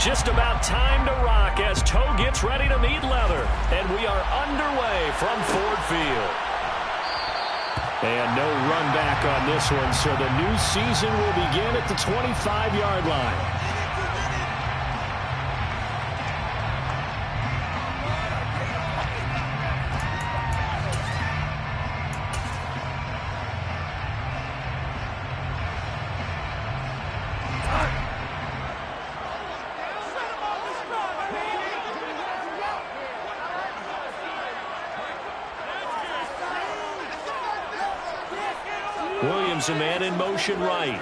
Just about time to rock as toe gets ready to meet leather. And we are underway from Ford Field. And no run back on this one, so the new season will begin at the 25-yard line. Williams, a man in motion right.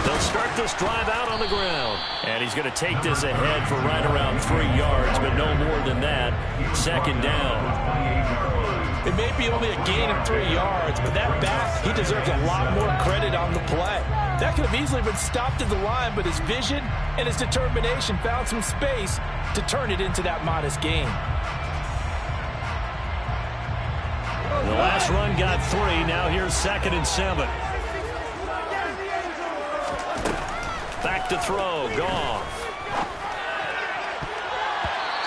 They'll start this drive out on the ground. And he's going to take this ahead for right around 3 yards, but no more than that. Second down. It may be only a gain of 3 yards, but that back, he deserves a lot more credit on the play. That could have easily been stopped at the line, but his vision and his determination found some space to turn it into that modest gain. The last run got 3. Now here's 2nd and 7. Back to throw. Goff.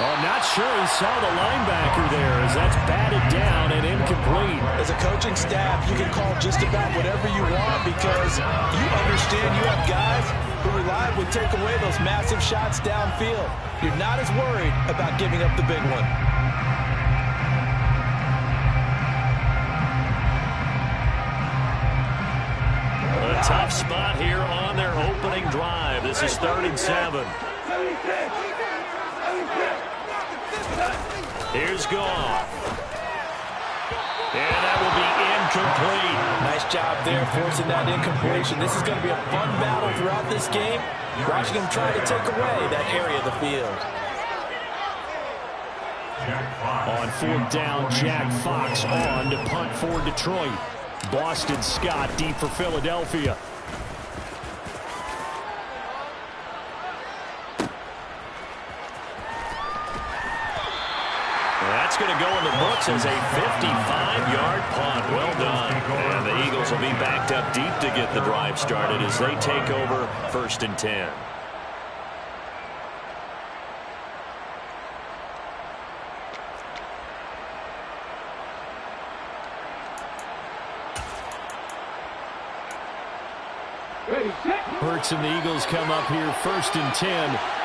Oh, not sure he saw the linebacker there as that's batted down and incomplete. As a coaching staff, you can call just about whatever you want because you understand you have guys who reliably take away those massive shots downfield. You're not as worried about giving up the big one. A tough spot here on their opening drive. This is 3rd and 7. Here's Goff. And that will be incomplete. Nice job there forcing that incompletion. This is going to be a fun battle throughout this game. Watching him try to take away that area of the field. On 4th down, Jack Fox on to punt for Detroit. Boston Scott deep for Philadelphia. That's going to go in the books as a 55-yard punt. Well done. And the Eagles will be backed up deep to get the drive started as they take over 1st and 10. Hurts and the Eagles come up here 1st and 10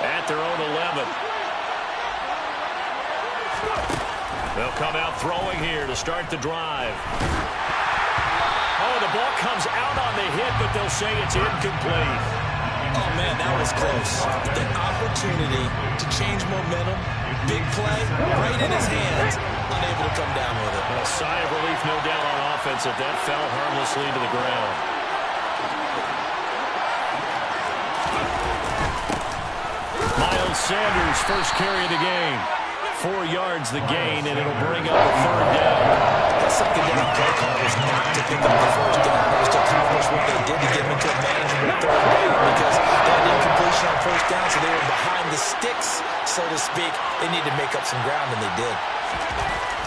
at their own 11. They'll come out throwing here to start the drive. Oh, the ball comes out on the hit, but they'll say it's incomplete. Oh, man, that was close. The opportunity to change momentum, big play, right in his hands, unable to come down with it. A sigh of relief, no doubt, on offense if that fell harmlessly to the ground. Miles Sanders, first carry of the game. 4 yards the gain, and it'll bring up a 3rd down. The second down play call was not to pick up the 1st down. It was to accomplish what they did to get him into a manageable 3rd down because they had incompletion on 1st down, so they were behind the sticks, so to speak. They needed to make up some ground, and they did.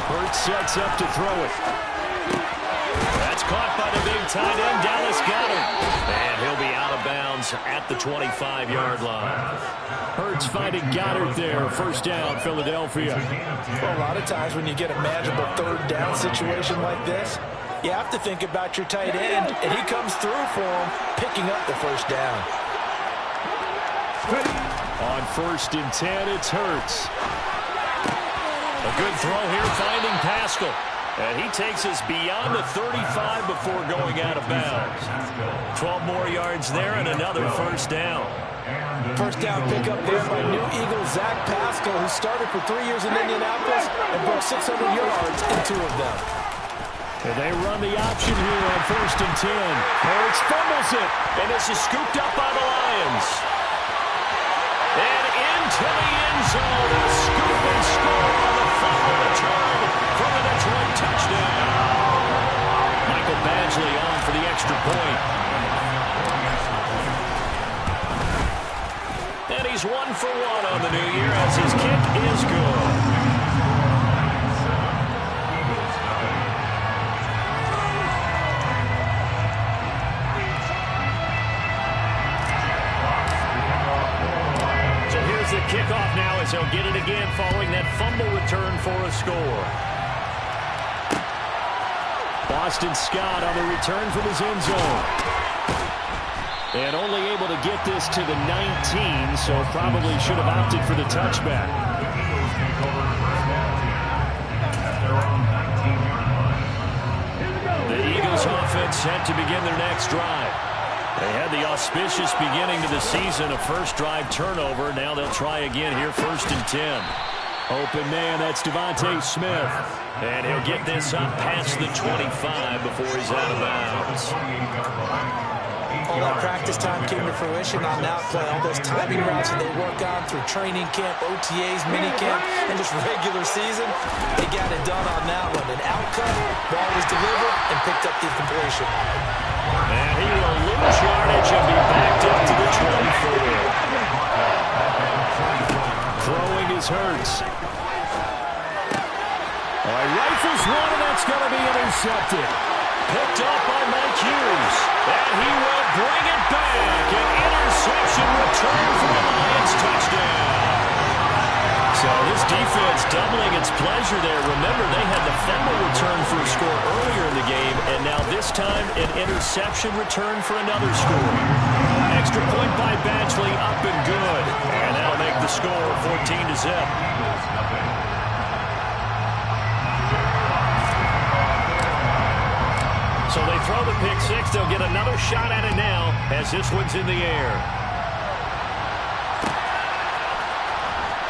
Hurts sets up to throw it. That's caught by the big tight end, Dallas Goedert. And he'll be out of bounds at the 25-yard line. Hurts finding Goddard there. 1st down, Philadelphia. Well, a lot of times when you get a manageable 3rd down situation like this, you have to think about your tight end, and he comes through for him, picking up the 1st down. On 1st and 10, it's Hurts. A good throw here, finding Pascal. And he takes us beyond the 35 before going out of bounds. 12 more yards there and another 1st down. 1st down pickup there by new Eagle Zach Pascal, who started for 3 years in Indianapolis and broke 600 yards in 2 of them. And they run the option here on 1st and 10. Hurts fumbles it. And this is scooped up by the Lions. And into the end zone. A scoop and score on the final return for the Detroit touchdown. Michael Badgley on for the extra point. And he's 1 for 1 on the new year as his kick is good. as he'll get it again following that fumble return for a score. Boston Scott on the return from his end zone. And only able to get this to the 19, so probably should have opted for the touchback. The Eagles offense set to begin their next drive. They had the auspicious beginning to the season, a first drive turnover. Now they'll try again here, 1st and 10. Open man, that's Devontae Smith. And he'll get this up past the 25 before he's out of bounds. All that practice time came to fruition on that play. All those timing routes that they work on through training camp, OTAs, minicamp, and just regular season, they got it done on that one. An outcome, ball was delivered, and picked up the completion. And he will lose yardage and be backed up to the 24. Throwing is Hurts. All right, rifles one, and that's going to be intercepted. Picked up by Mike Hughes. And he will bring it back. An interception return for a Lions touchdown. So this defense doubling its pleasure there. Remember, they had the fumble return for a score earlier in the game, and now this time an interception return for another score. Extra point by Badgley, up and good. And that'll make the score 14-0. So they throw the pick six. They'll get another shot at it now as this one's in the air.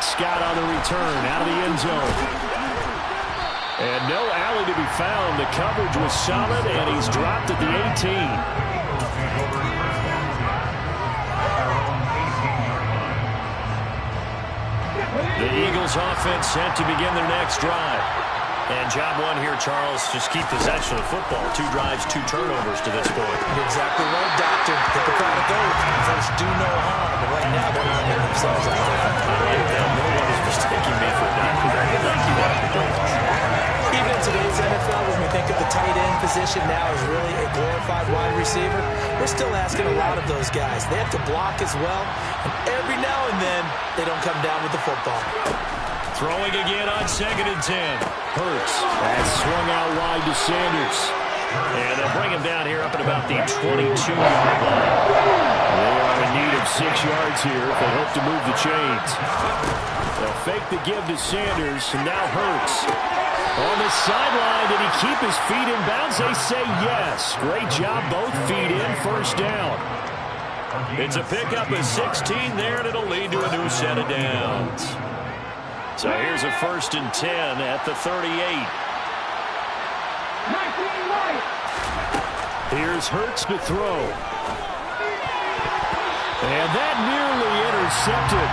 Scott on the return out of the end zone. And no alley to be found. The coverage was solid, and he's dropped at the 18. The Eagles offense set to begin their next drive. And job one here, Charles, just keep possession of the football. 2 drives, 2 turnovers to this point. You're exactly right, Doctor. Hippocratic oath. First, do no harm. But right now, they're not getting themselves out there. I like that. No one is mistaking me for a doctor. Thank you, Dr. Even in today's NFL, when we think of the tight end position now as really a glorified wide receiver, we're still asking a lot of those guys. They have to block as well. And every now and then, they don't come down with the football. Throwing again on 2nd and 10. Hurts has swung out wide to Sanders. And they'll bring him down here up at about the 22-yard line. They are in need of 6 yards here if they hope to move the chains. They'll fake the give to Sanders, and now Hurts. On the sideline, did he keep his feet in bounds? They say yes. Great job, both feet in, 1st down. It's a pickup of 16 there, and it'll lead to a new set of downs. So here's a 1st and 10 at the 38. Here's Hurts to throw. And that nearly intercepted.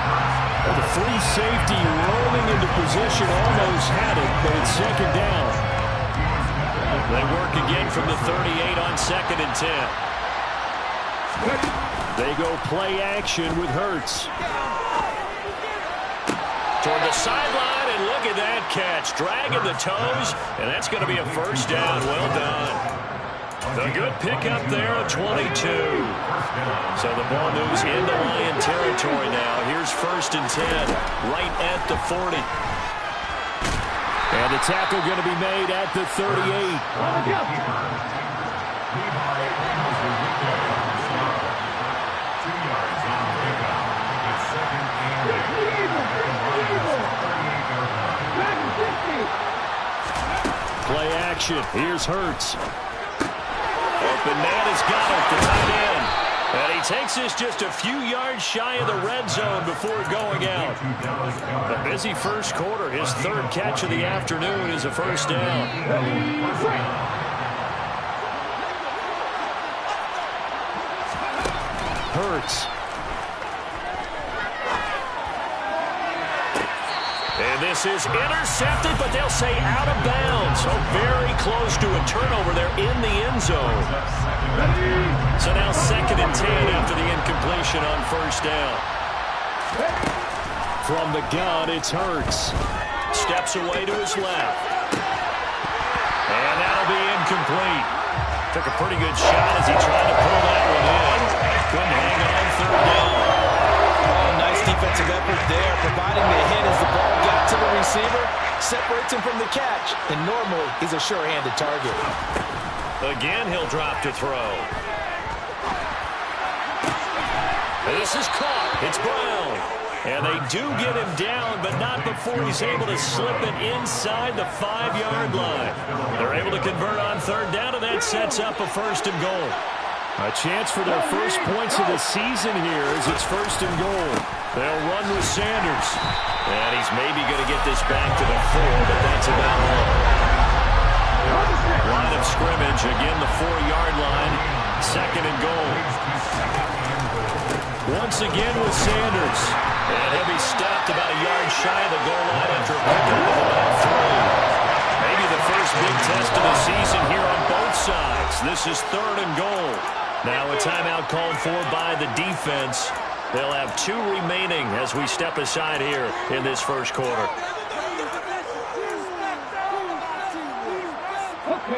The free safety rolling into position, almost had it, but it's 2nd down. They work again from the 38 on 2nd and 10. They go play action with Hurts. Toward the sideline, and look at that catch. Dragging the toes, and that's going to be a 1st down. Well done. A good pickup there at 22. So the ball moves into Lion territory now. Here's 1st and 10, right at the 40. And the tackle going to be made at the 38. Play action. Here's Hurts. Open man has got it, the tight end. And he takes this just a few yards shy of the red zone before going out. A busy first quarter. His 3rd catch of the afternoon is a 1st down. Hurts. And this is intercepted, but they'll say out of bounds. So very close to a turnover there in the end zone. So now 2nd and 10 after the incompletion on 1st down. From the gun, it's Hurts. Steps away to his left. And that'll be incomplete. Took a pretty good shot as he tried to pull that one in. Couldn't hang on 3rd down. Oh, nice defensive effort there, providing the hit separates him from the catch, and normally he's a sure-handed target. Again, he'll drop to throw. This is caught. It's Brown. And they do get him down, but not before he's able to slip it inside the 5-yard line. They're able to convert on third down, and that sets up a 1st and goal. A chance for their first points of the season here as it's 1st and goal. They'll run with Sanders. And he's maybe going to get this back to the 4, but that's about all. Line of scrimmage, again the 4-yard line, 2nd and goal. Once again with Sanders. And he'll be stopped about a yard shy of the goal line after a pickup of about 3. Maybe the first big test of the season here on both sides. This is 3rd and goal. Now a timeout called for by the defense. They'll have 2 remaining as we step aside here in this first quarter.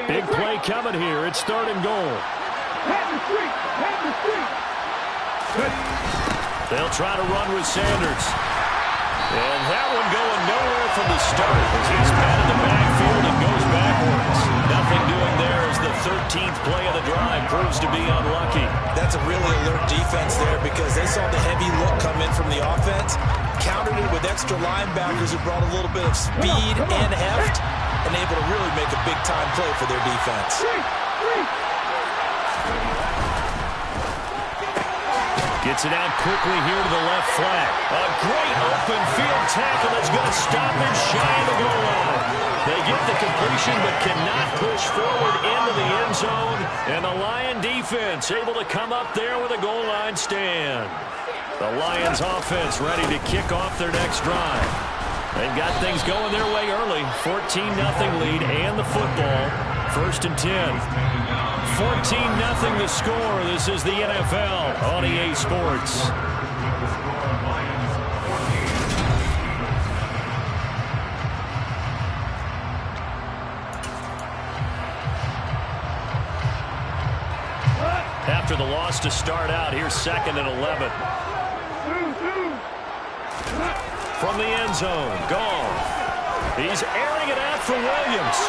Big play coming here. It's 3rd and goal. They'll try to run with Sanders. And that one going nowhere from the start as he's patted the backfield and goes backwards. Nothing doing there as the 13th play of the drive proves to be unlucky. That's a really alert defense there because they saw the heavy look come in from the offense, countered it with extra linebackers who brought a little bit of speed and heft, and able to really make a big-time play for their defense. Gets it out quickly here to the left flat. A great open field tackle that's going to stop him shy of the goal line. They get the completion but cannot push forward into the end zone. And the Lion defense able to come up there with a goal line stand. The Lions offense ready to kick off their next drive. They've got things going their way early. 14-0 lead and the football. 1st and 10. 14-0 the score. This is the NFL on EA Sports. After the loss to start out, here's 2nd and 11. From the end zone, gone. He's airing it out for Williams.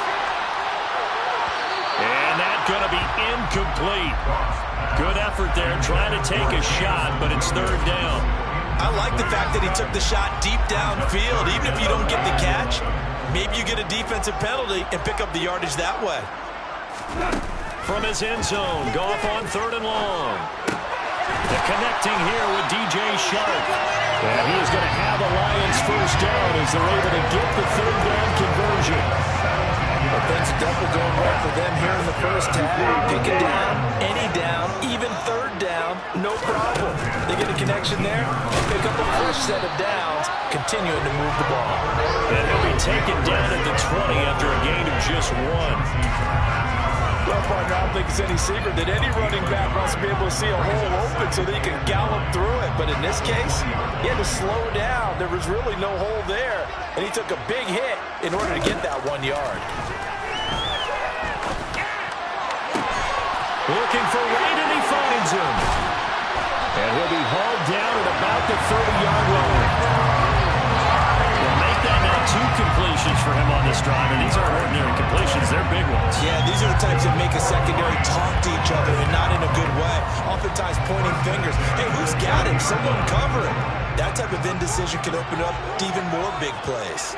And that's going to be incomplete. Good effort there trying to take a shot, but it's 3rd down. I like the fact that he took the shot deep downfield. Even if you don't get the catch, maybe you get a defensive penalty and pick up the yardage that way. From his end zone, Goff on 3rd and long. The connecting here with DJ Shark. And he is going to have a Lions 1st down as they're able to get the 3rd down conversion. But things are definitely going well for them here in the first half. Pick it down, any down, even 3rd down, no problem. They get a connection there and pick up a fresh set of downs, continuing to move the ball. And they'll be taken down at the 20 after a gain of just 1. Well, partner, I don't think it's any secret that any running back wants to be able to see a hole open so that he can gallop through it. But in this case, he had to slow down. There was really no hole there, and he took a big hit in order to get that 1 yard. Looking for Wright, and he finds him. And he'll be hauled down at about the 30-yard line. They'll make that now 2 completions for him on this drive, and these aren't ordinary completions. They're big ones. Yeah, these are the types that make a secondary talk to each other, and not in a good way. Oftentimes pointing fingers. Hey, who's got him? Someone cover him. That type of indecision can open up to even more big plays.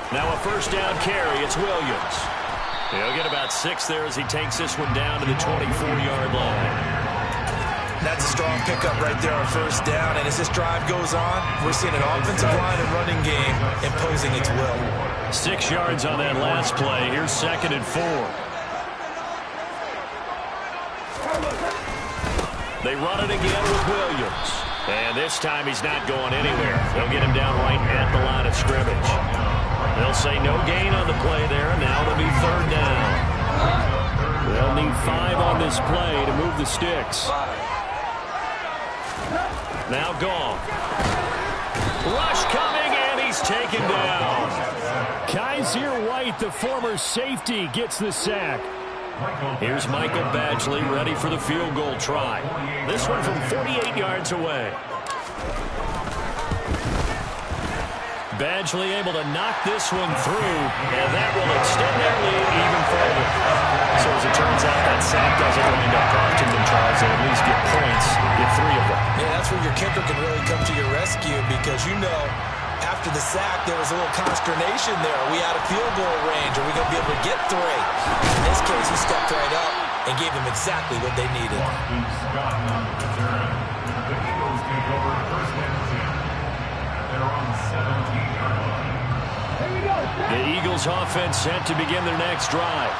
Now a 1st down carry. It's Williams. He'll get about 6 there as he takes this one down to the 24-yard line. That's a strong pickup right there on 1st down. And as this drive goes on, we're seeing an offensive line and running game imposing its will. 6 yards on that last play. Here's 2nd and 4. They run it again with Williams. And this time he's not going anywhere. They'll get him down right at the line of scrimmage. They'll say no gain on the play there. Now it'll be 3rd down. They'll need 5 on this play to move the sticks. Now Goff. Rush coming, and he's taken down. Kaiser White, the former safety, gets the sack. Here's Michael Badgley ready for the field goal try. This one from 48 yards away. Badgley able to knock this one through, and that will extend their lead even further. So as it turns out, that sack doesn't wind up costing them, Charles. They at least get points, get 3 of them. Yeah, that's where your kicker can really come to your rescue because, you know, after the sack, there was a little consternation there. Are we out of field goal range? Are we going to be able to get 3? In this case, he stepped right up and gave them exactly what they needed. The Eagles offense set to begin their next drive.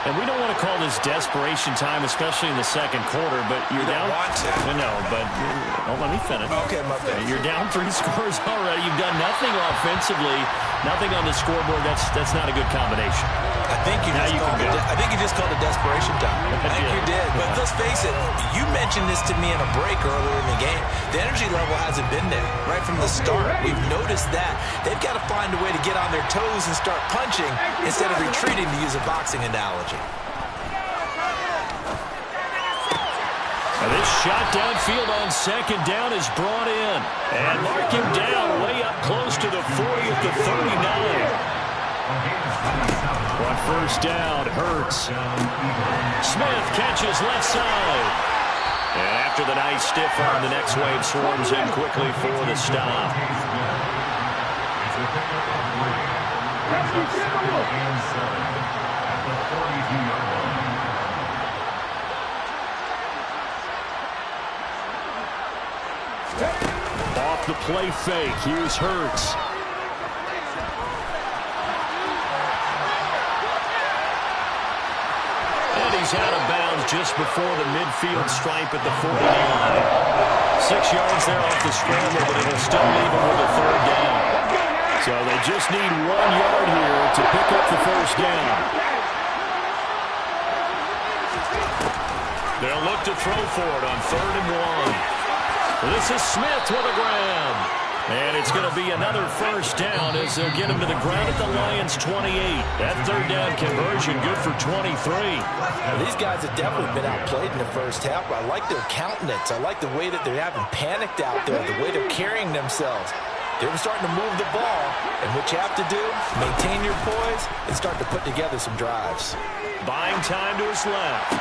And we don't want to call this desperation time, especially in the second quarter, but you're down. Want to. No, but don't let me finish. Okay, my bad. You're down 3 scores already. You've done nothing offensively, nothing on the scoreboard. That's not a good combination. I think you just called it desperation time. I think you did. But let's face it, you mentioned this to me in a break earlier in the game. The energy level hasn't been there right from the start. We've noticed that. They've got to find a way to get on their toes and start punching instead of retreating, to use a boxing analogy. Now this shot downfield on second down is brought in. And mark him down way up close to the 40 at the 39. On first down, Hurts. Smith catches left side. And after the nice stiff arm, the next wave swarms in quickly for the stop. Off the play fake, here's Hurts. He's out of bounds just before the midfield stripe at the 49. 6 yards there off the scramble, but it'll still leave him with a 3rd down. So they just need 1 yard here to pick up the first down. They'll look to throw for it on 3rd and 1. This is Smith with a grab. And it's going to be another first down as they'll get him to the ground at the Lions' 28. That 3rd down conversion good for 23. Now, these guys have definitely been outplayed in the first half, but I like their countenance. I like the way that they haven't panicked out there, the way they're carrying themselves. They're starting to move the ball, and what you have to do, maintain your poise and start to put together some drives. Buying time to his left.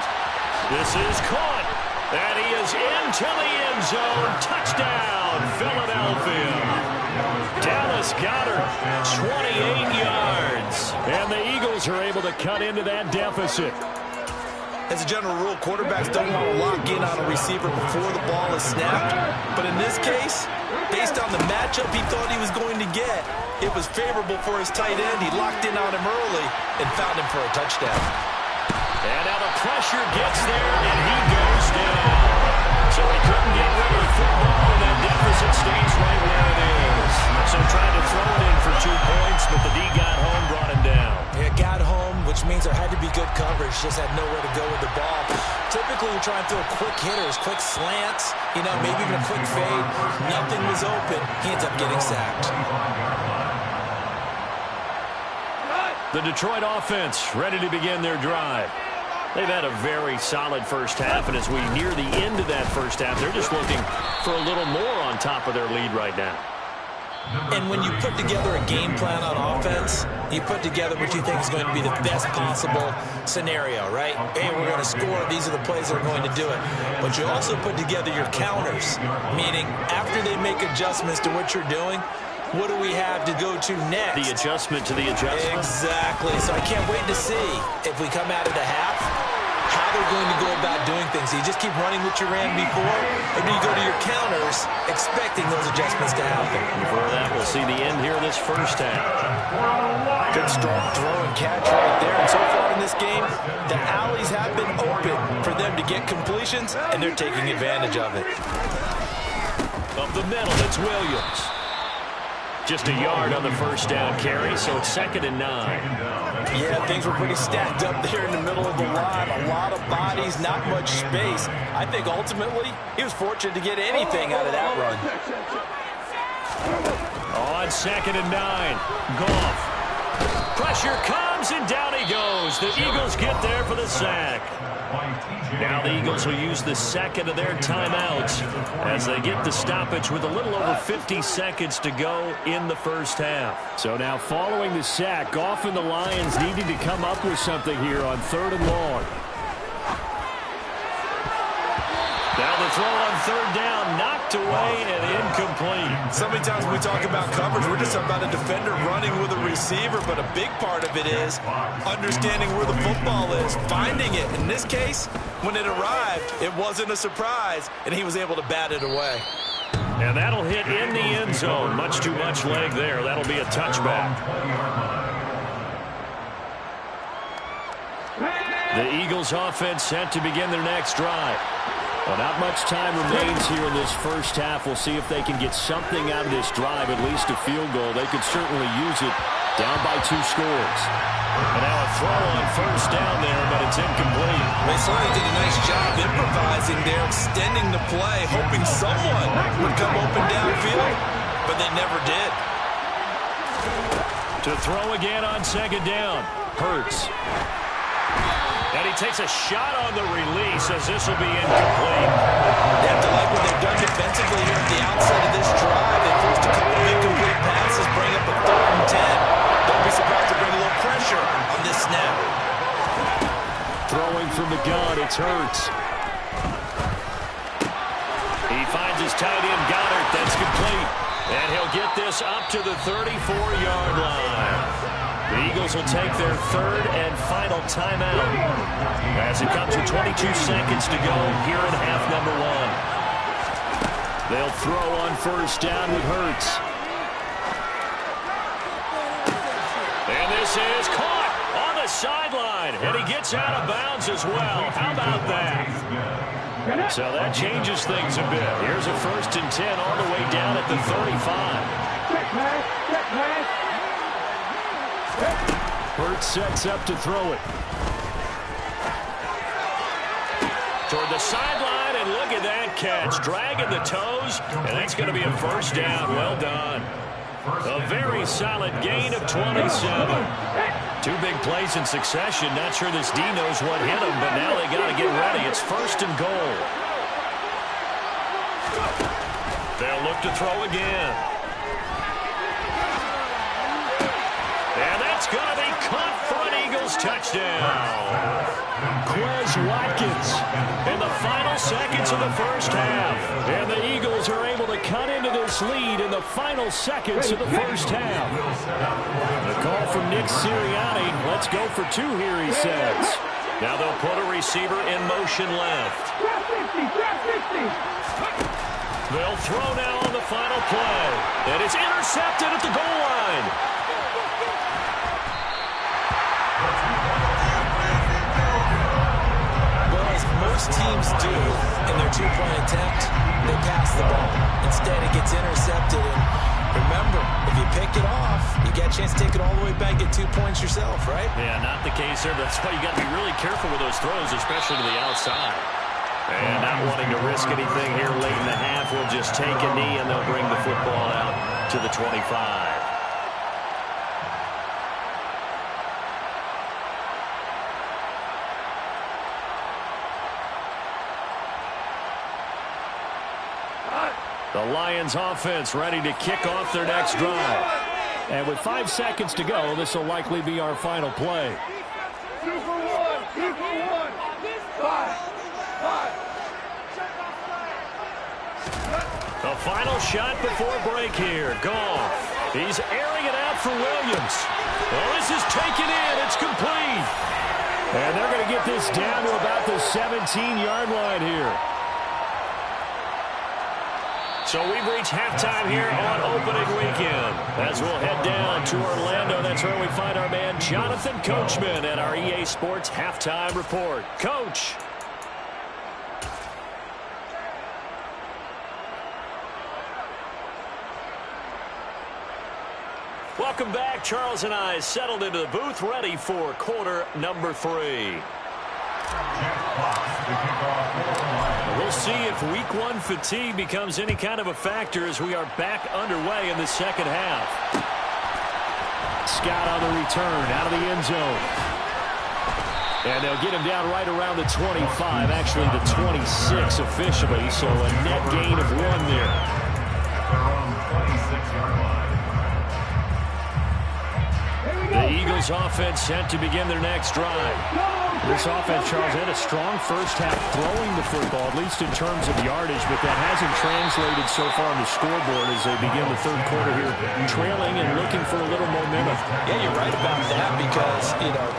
This is caught. And he is into the end zone. Touchdown, Philadelphia. Dallas Goedert, 28 yards. And the Eagles are able to cut into that deficit. As a general rule, quarterbacks don't want to lock in on a receiver before the ball is snapped. But in this case, based on the matchup he thought he was going to get, it was favorable for his tight end. He locked in on him early and found him for a touchdown. And now the pressure gets there, and he goes down. So he couldn't get rid of the football, and that deficit stays right where it is. So tried to throw it in for 2 points, but the D got home, brought him down. Yeah, got home, which means there had to be good coverage. Just had nowhere to go with the ball. Typically, we try and throw quick hitters, quick slants, maybe even a quick fade. Nothing was open. He ends up getting sacked. The Detroit offense ready to begin their drive. They've had a very solid first half, and as we near the end of that first half, they're just looking for a little more on top of their lead right now. And when you put together a game plan on offense, you put together what you think is going to be the best possible scenario, right? Hey, we're going to score. These are the plays that are going to do it. But you also put together your counters, meaning after they make adjustments to what you're doing, what do we have to go to next? The adjustment to the adjustment. Exactly. So I can't wait to see if we come out of the half, how they're going to go about doing things. Do you just keep running what you ran before, or do you go to your counters expecting those adjustments to happen? Before that, we'll see the end here of this first half. Good strong throw and catch right there. And so far in this game, the alleys have been open for them to get completions, and they're taking advantage of it. Up the middle, it's Williams. Just a yard on the first down carry, so it's 2nd and 9. Yeah, things were pretty stacked up there in the middle of the line. A lot of bodies, not much space. I think ultimately he was fortunate to get anything out of that run. On 2nd and 9, Goff. Pressure comes, and down he goes. The Eagles get there for the sack. Now the Eagles will use the second of their timeouts as they get the stoppage with a little over 50 seconds to go in the first half. So now following the sack, Goff and the Lions needing to come up with something here on 3rd and long. Now the throw on 3rd down, knocked away and incomplete. So many times when we talk about coverage, we're just about a defender running with a receiver, but a big part of it is understanding where the football is, finding it. In this case, when it arrived, it wasn't a surprise, and he was able to bat it away. And that'll hit in the end zone. Much too much leg there. That'll be a touchback. The Eagles offense set to begin their next drive. Well, not much time remains here in this first half. We'll see if they can get something out of this drive, at least a field goal. They could certainly use it down by 2 scores. And now a throw on 1st down there, but it's incomplete. They certainly did a nice job improvising there, extending the play, hoping someone would come open downfield, but they never did. To throw again on 2nd down. Hurts. And he takes a shot on the release as this will be incomplete. They have to like what they've done defensively here at the outset of this drive. They forced a couple of incomplete passes, bring up a 3rd and 10. Don't be surprised to bring a little pressure on this snap. Throwing from the gun, it's Hurts. He finds his tight end, Goddard. That's complete. And he'll get this up to the 34-yard line. The Eagles will take their 3rd and final timeout as it comes with 22 seconds to go here in half number 1. They'll throw on 1st down with Hurts. And this is caught on the sideline, and he gets out of bounds as well. How about that? So that changes things a bit. Here's a 1st and 10 all the way down at the 35. Hurts sets up to throw it. Toward the sideline, and look at that catch. Dragging the toes, and that's going to be a 1st down. Well done. A very solid gain of 27. 2 big plays in succession. Not sure this D knows what hit him, but now they got to get ready. It's 1st and goal. They'll look to throw again. And that's going to be caught for an Eagles touchdown. Quez Watkins In the final seconds of the first half. and the Eagles are able to cut into this lead in the final seconds of the first half. The call from Nick Sirianni. Let's go for 2 here, he says. Now they'll put a receiver in motion left. They'll throw now on the final play. And it's intercepted at the goal line. Well, as most teams do in their 2-point attempt, they pass the ball. Instead, it gets intercepted. And remember, if you pick it off, you get a chance to take it all the way back, get 2 points yourself, right? Yeah, not the case there. That's why you got to be really careful with those throws, especially to the outside. And not wanting to risk anything here late in the half, we'll just take a knee and they'll bring the football out to the 25. The Lions offense ready to kick off their next drive. And with 5 seconds to go, this will likely be our final play. 2 for 1. 2 for 1. 5. The final shot before break here. Goff. He's airing it out for Williams. Well, this is taken in. It's complete. And they're going to get this down to about the 17-yard line here. So we've reached halftime here on opening weekend. As we'll head down to Orlando, that's where we find our man Jonathan Coachman at our EA Sports Halftime Report. Coach. Welcome back. Charles and I settled into the booth, ready for quarter number 3. We'll see if week 1 fatigue becomes any kind of a factor as we are back underway in the second half. Scott on the return out of the end zone. And they'll get him down right around the 25, actually the 26 officially, so a net gain of 1 there. The Eagles offense set to begin their next drive. This offense, Charles, had a strong first half throwing the football, at least in terms of yardage, but that hasn't translated so far on the scoreboard as they begin the third quarter here, trailing and looking for a little momentum. Yeah, you're right about that because,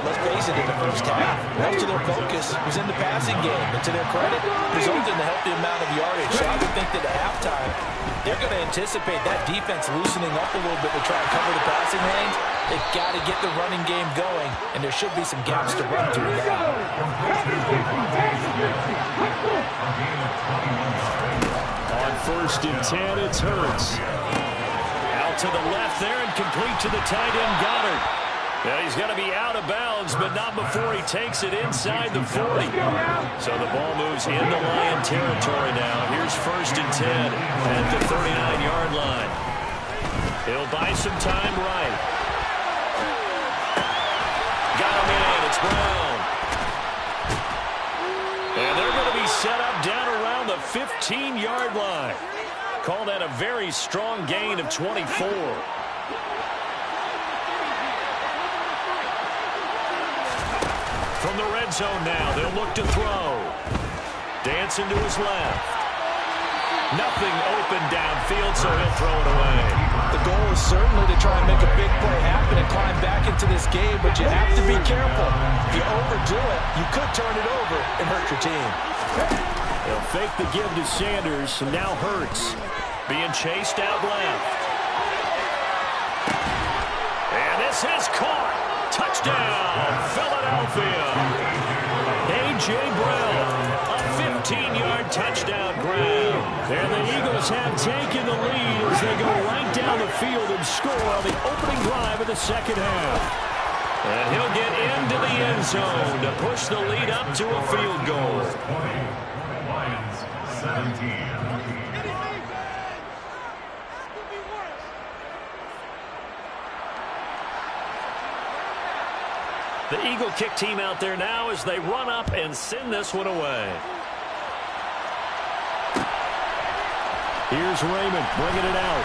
let's face it, in the first half, most of their focus was in the passing game. And to their credit, resulted in a healthy amount of yardage. So I would think that at halftime, they're going to anticipate that defense loosening up a little bit to try and cover the passing lanes. They've got to get the running game going, and there should be some gaps to run through now. On 1st and 10, it's Hurts. Out to the left there and complete to the tight end, Goddard. Yeah, he's going to be out of bounds, but not before he takes it inside the 40. So the ball moves into Lion territory now. Here's 1st and 10 at the 39-yard line. He'll buy some time right. Got him in. It's Brown. And they're going to be set up down around the 15-yard line. Call that a very strong gain of 24. From the red zone now, they'll look to throw. Dancing to his left. Nothing open downfield, so he'll throw it away. The goal is certainly to try and make a big play happen and climb back into this game, but you have to be careful. If you overdo it, you could turn it over and hurt your team. They'll fake the give to Sanders, and now Hurts being chased out left. And this is caught. Touchdown, Philadelphia. A.J. Brown, a 15-yard touchdown grab. And the Eagles have taken the lead as they go right down the field and score on the opening drive of the second half. And he'll get into the end zone to push the lead up to a field goal. Lions 17. The Eagle kick team out there now as they run up and send this one away. Here's Raymond bringing it out.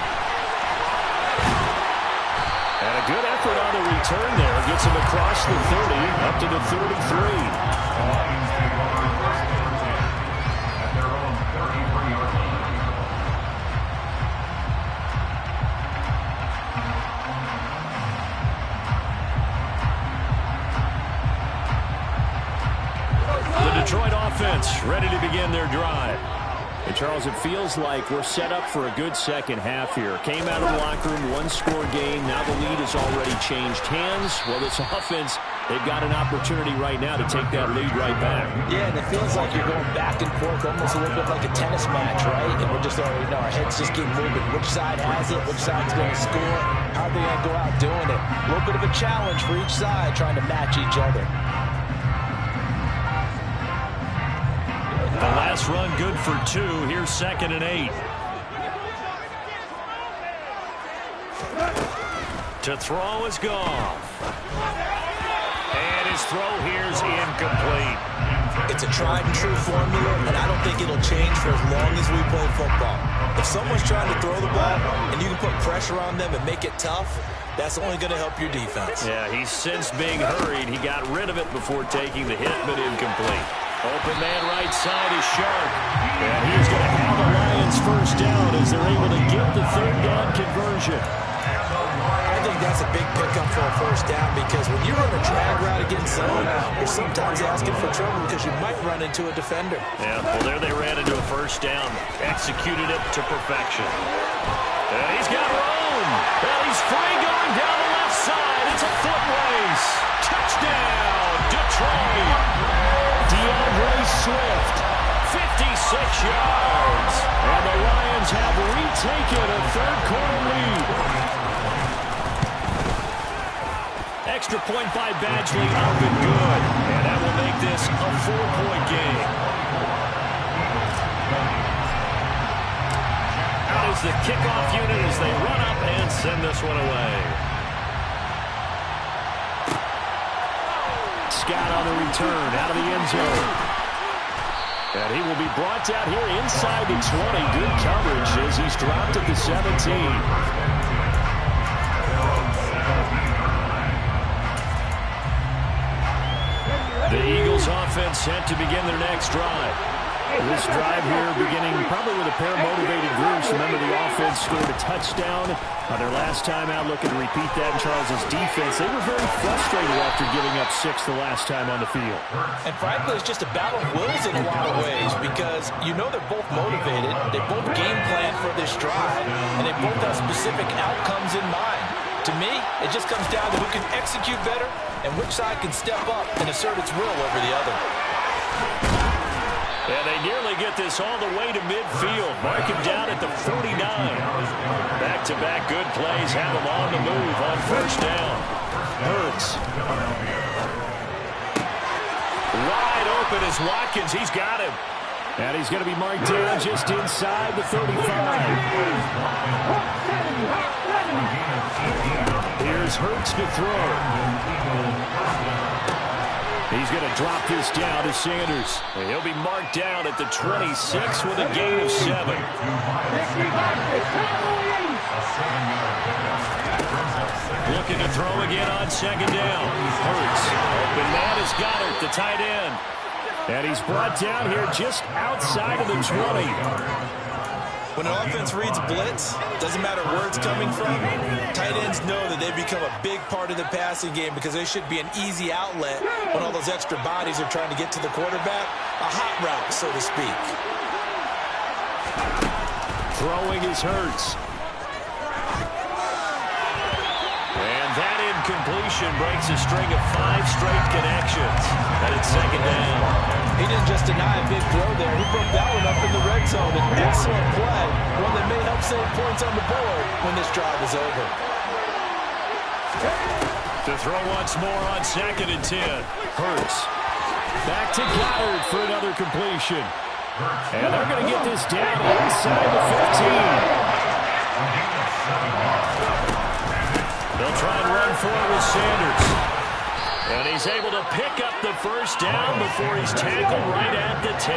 And a good effort on the return there. Gets him across the 30, up to the 33. Detroit offense ready to begin their drive. And Charles, it feels like we're set up for a good second half here. Came out of the locker room, one-score game. Now the lead has already changed hands. Well, this offense, they've got an opportunity right now to take that lead right back. Yeah, and it feels like you're going back and forth almost a little bit like a tennis match, right? And we're just already, our heads just keep moving. Which side has it? Which side's going to score? How are they going to go out doing it? A little bit of a challenge for each side trying to match each other. The last run good for 2. Here's 2nd and 8. To throw is Goff. And his throw here's incomplete. It's a tried and true formula, and I don't think it'll change for as long as we play football. If someone's trying to throw the ball and you can put pressure on them and make it tough, that's only going to help your defense. Yeah, he's since being hurried. He got rid of it before taking the hit, but incomplete. Open man right side is Sharp. And he's going to have the Lions first down as they're able to get the third down conversion. I think that's a big pickup for a first down because when you run a drag route against zone, you're sometimes asking for trouble because you might run into a defender. Yeah, well, there they ran into a first down. Executed it to perfection. And he's got room. Well, he's free going down the left side. It's a foot race. Touchdown, Detroit. DeAndre Swift, 56 yards. And the Lions have retaken a third-quarter lead. Extra point by Badgley up and good. And that will make this a 4-point game. Out is the kickoff unit as they run up and send this one away. Scott on the return out of the end zone. And he will be brought down here inside the 20. Good coverage as he's dropped at the 17. The Eagles offense set to begin their next drive. This drive here beginning probably with a pair of motivated groups. Remember, the offense scored a touchdown on their last time out. Looking to repeat that in Charles's defense. They were very frustrated after giving up 6 the last time on the field. And frankly, it's just a battle of wills in a lot of ways because you know they're both motivated. They both game plan for this drive, and they both have specific outcomes in mind. To me, it just comes down to who can execute better and which side can step up and assert its will over the other. And they nearly get this all the way to midfield. Mark him down at the 49. Back-to-back good plays have him on the move on first down. Hurts. Wide open is Watkins. He's got him. And he's going to be marked down just inside the 35. Here's Hurts to throw. He's going to drop this down to Sanders. And he'll be marked down at the 26 with a gain of 7. Looking to throw again on second down. Hurts. Open man is Goddard, the tight end. And he's brought down here just outside of the 20. When an offense reads blitz, doesn't matter where it's coming from, tight ends know that they've become a big part of the passing game because they should be an easy outlet when all those extra bodies are trying to get to the quarterback. A hot route, so to speak. Throwing is Hurts. And that incompletion breaks a string of 5 straight connections. And it's second down. He didn't just deny a big throw there. He broke that one up in the red zone. An excellent play, one that may help save points on the board when this drive is over. To throw once more on second and 10. Hurts. Back to Goddard for another completion. And they're going to get this down inside the 15. They'll try and run for it with Sanders. And he's able to pick up the first down before he's tackled right at the 10.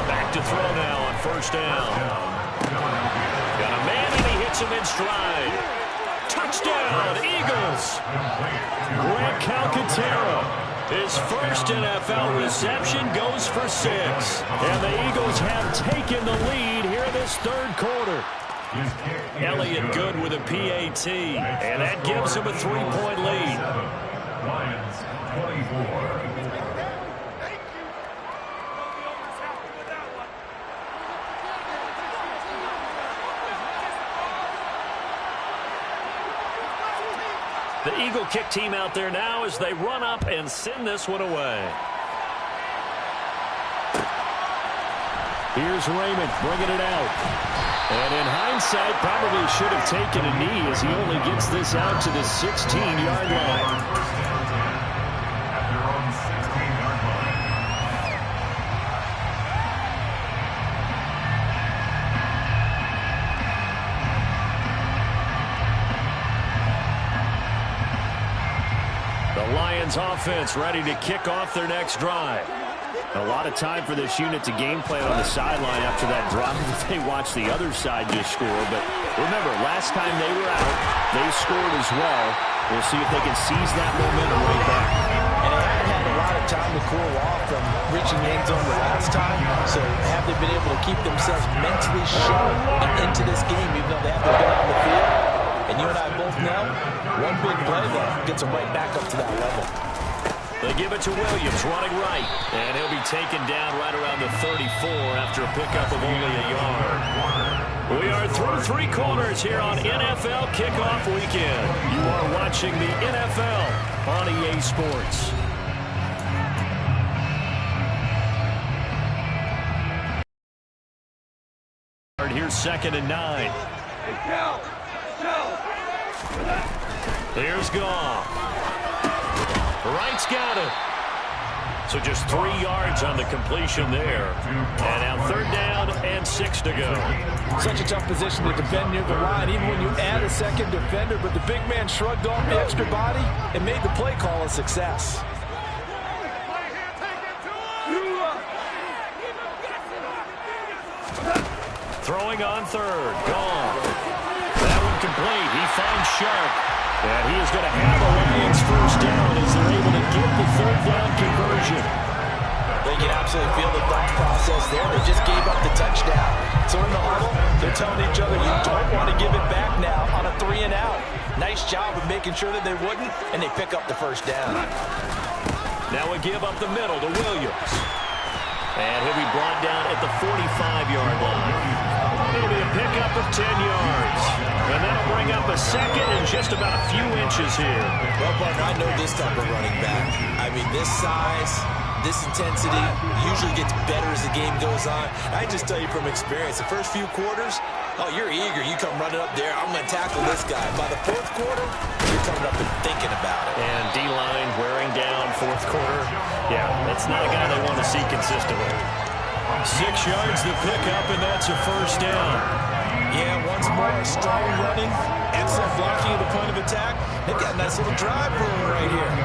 Back to throw now on first down. Got a man and he hits him in stride. Touchdown, Eagles. Greg Calcaterra. His first NFL reception goes for 6. And the Eagles have taken the lead here in this third quarter. Elliott good with a PAT, and that gives him a 3-point lead. Lions 24. The Eagle kick team out there now as they run up and send this one away. Here's Raymond bringing it out. And in hindsight, probably should have taken a knee as he only gets this out to the 16-yard line. At their own 16-yard line. The Lions offense ready to kick off their next drive. A lot of time for this unit to game plan on the sideline after that drive that they watched the other side just score. But remember, last time they were out, they scored as well. We'll see if they can seize that momentum right back. And they haven't had a lot of time to cool off from reaching the end zone the last time. So have they been able to keep themselves mentally sharp and into this game even though they haven't been on the field? And you and I both know, one big play there gets them right back up to that level. They give it to Williams, running right. And he'll be taken down right around the 34 after a pickup of only a yard. We are through 3 quarters here on NFL Kickoff Weekend. You are watching the NFL on EA Sports. Here's second and 9. Here's Goff. Wright's got it. So just 3 yards on the completion there. And now 3rd down and 6 to go. Such a tough position to defend near the line, even when you add a second defender. But the big man shrugged off the extra body and made the play call a success. Throwing on 3rd. Gone. That one complete. He finds Sharp. And he is going to have a Lions 1st down as they're able to get the 3rd down conversion. They can absolutely feel the thought process there. They just gave up the touchdown. So in the huddle, they're telling each other, you don't want to give it back now on a 3 and out. Nice job of making sure that they wouldn't, and they pick up the 1st down. Now we give up the middle to Williams. And he'll be brought down at the 45-yard line. It'll be a pickup of 10 yards. And that'll bring up a 2nd and just about a few inches here. Well, partner, I know this type of running back. I mean, this size, this intensity usually gets better as the game goes on. I just tell you from experience, the first few quarters, oh, you're eager. You come running up there, I'm going to tackle this guy. By the 4th quarter, you're coming up and thinking about it. And D-line wearing down 4th quarter. Yeah, that's not a guy they want to see consistently. 6 yards to pick up, and that's a 1st down. Yeah, once more, strong running, excellent blocking at the point of attack. They've got a nice little drive rolling right here.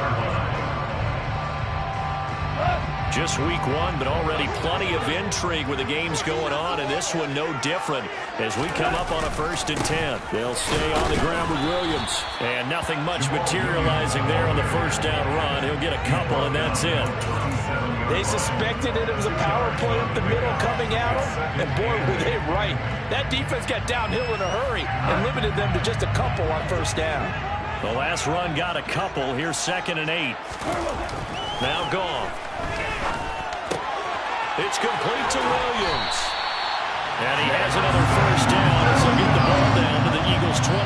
Just week 1, but already plenty of intrigue with the games going on, and this one no different as we come up on a 1st and 10. They'll stay on the ground with Williams, and nothing much materializing there on the 1st down run. He'll get a couple, and that's it. They suspected it was a power play up the middle coming at them, and boy, were they right. That defense got downhill in a hurry and limited them to just a couple on 1st down. The last run got a couple. Here's 2nd and 8. Now gone. It's complete to Williams. And he has another 1st down as they'll get the ball down to the Eagles' 23.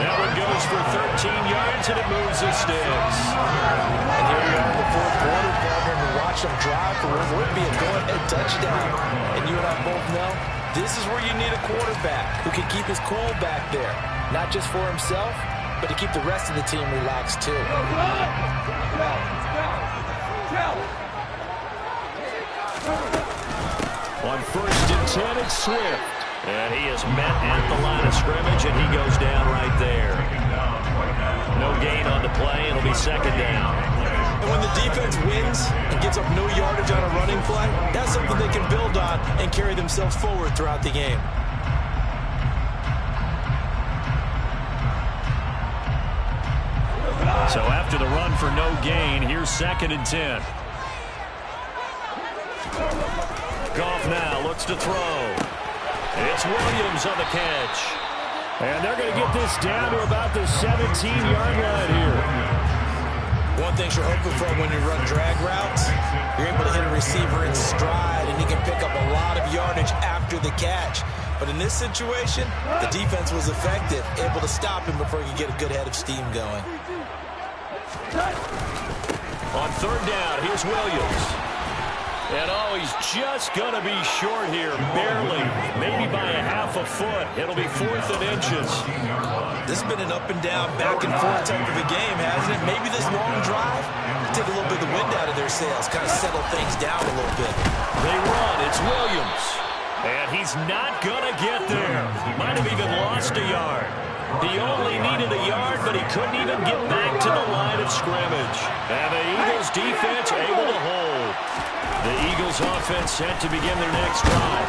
That one goes for 13 yards, and it moves the sticks. And here we are in the 4th quarter, partner, and watch them drive for what would be a go-ahead touchdown. And you and I both know this is where you need a quarterback who can keep his cool back there. Not just for himself, but to keep the rest of the team relaxed, too. On 1st and 10, it's Swift. And he is met at the line of scrimmage, and he goes down right there. No gain on the play. It'll be 2nd down. And when the defense wins and gets up no yardage on a running play, that's something they can build on and carry themselves forward throughout the game. So after the run for no gain, here's 2nd and 10. Goff now looks to throw. It's Williams on the catch. And they're going to get this down to about the 17-yard line here. One thing you're hoping for when you run drag routes, you're able to hit a receiver in stride, and he can pick up a lot of yardage after the catch. But in this situation, the defense was effective, able to stop him before he could get a good head of steam going. On 3rd down, here's Williams. And oh, he's just going to be short here, barely, maybe by a half a foot. It'll be 4th and inches. This has been an up and down, back and forth type of a game, hasn't it? Maybe this long drive take a little bit of the wind out of their sails, kind of settle things down a little bit. They run. It's Williams. And he's not going to get there. Might have even lost a yard. He only needed a yard, but he couldn't even get back to the line of scrimmage. And the Eagles defense able to hold. The Eagles offense set to begin their next drive.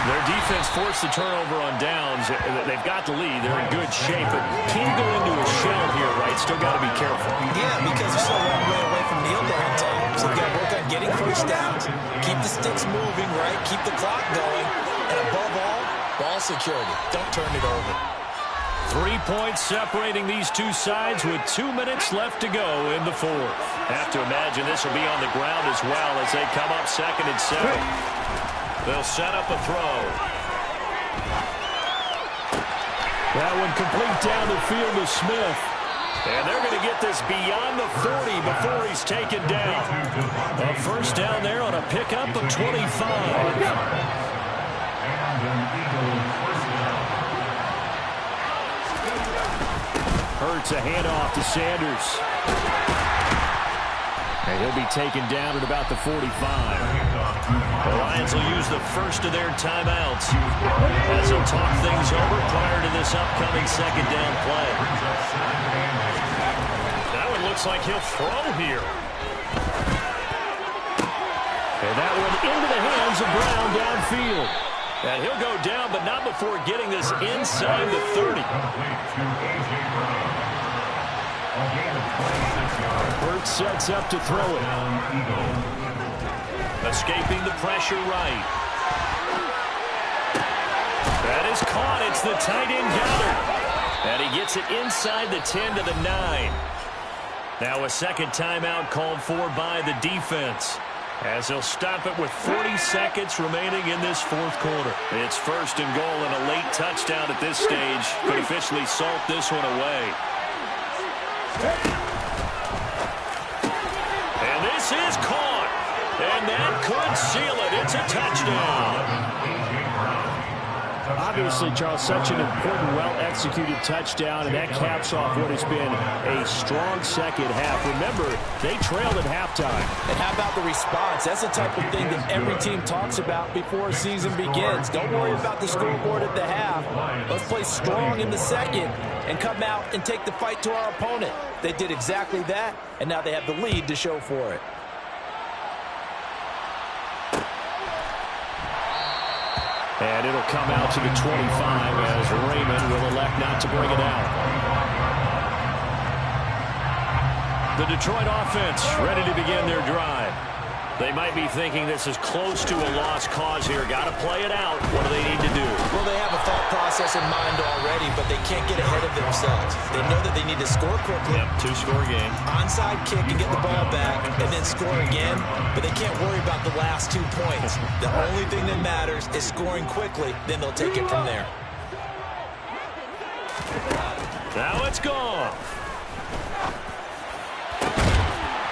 Their defense forced the turnover on downs. They've got the lead. They're in good shape. But can you go into a shell here, right? Still got to be careful. Yeah, because you're so long way away from kneel down time. So you got to work on getting 1st downs. Keep the sticks moving, right? Keep the clock going. And above all, ball security. Don't turn it over. 3 points separating these two sides with 2 minutes left to go in the 4th. Have to imagine this will be on the ground as well as they come up 2nd and 7. They'll set up a throw. That one complete down the field to Smith. And they're going to get this beyond the 40 before he's taken down. A 1st down there on a pickup of 25. Hurts a handoff to Sanders. And he'll be taken down at about the 45. The Lions will use the first of their timeouts as they'll talk things over prior to this upcoming second down play. That one looks like he'll throw here. And that one into the hands of Brown downfield. And he'll go down, but not before getting this inside the 30. Hurts sets up to throw it. Escaping the pressure right. That is caught. It's the tight end Goddard. And he gets it inside the 10 to the 9. Now a second timeout called for by the defense, as they'll stop it with 40 seconds remaining in this fourth quarter. It's first and goal, and a late touchdown at this stage could officially salt this one away. And this is caught, and that could seal it. It's a touchdown. Obviously, Charles, such an important, well-executed touchdown, and that caps off what has been a strong second half. Remember, they trailed at halftime. And how about the response? That's the type of thing that every team talks about before a season begins. Don't worry about the scoreboard at the half. Let's play strong in the second and come out and take the fight to our opponent. They did exactly that, and now they have the lead to show for it. And it'll come out to the 25 as Raymond will elect not to bring it out. The Detroit offense ready to begin their drive. They might be thinking this is close to a lost cause here. Got to play it out. What do they need to do? Well, they have a thought process in mind already, but they can't get ahead of themselves. They know that they need to score quickly. Yep, two-score game. Onside kick and get the ball back and then score again, but they can't worry about the last 2 points. The only thing that matters is scoring quickly, then they'll take it from there. Now it's gone.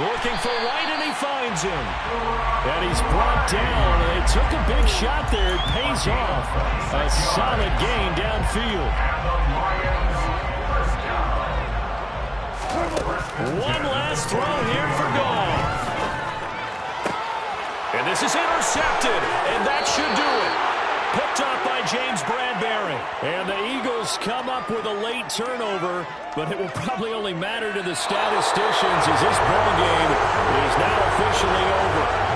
Looking for Wright, and he finds him. And he's brought down. They took a big shot there. It pays off. A solid gain downfield. One last throw here for Goff. And this is intercepted, and that should do it. Picked up by James Bradbury. And the Eagles come up with a late turnover, but it will probably only matter to the statisticians as this ball game is now officially over.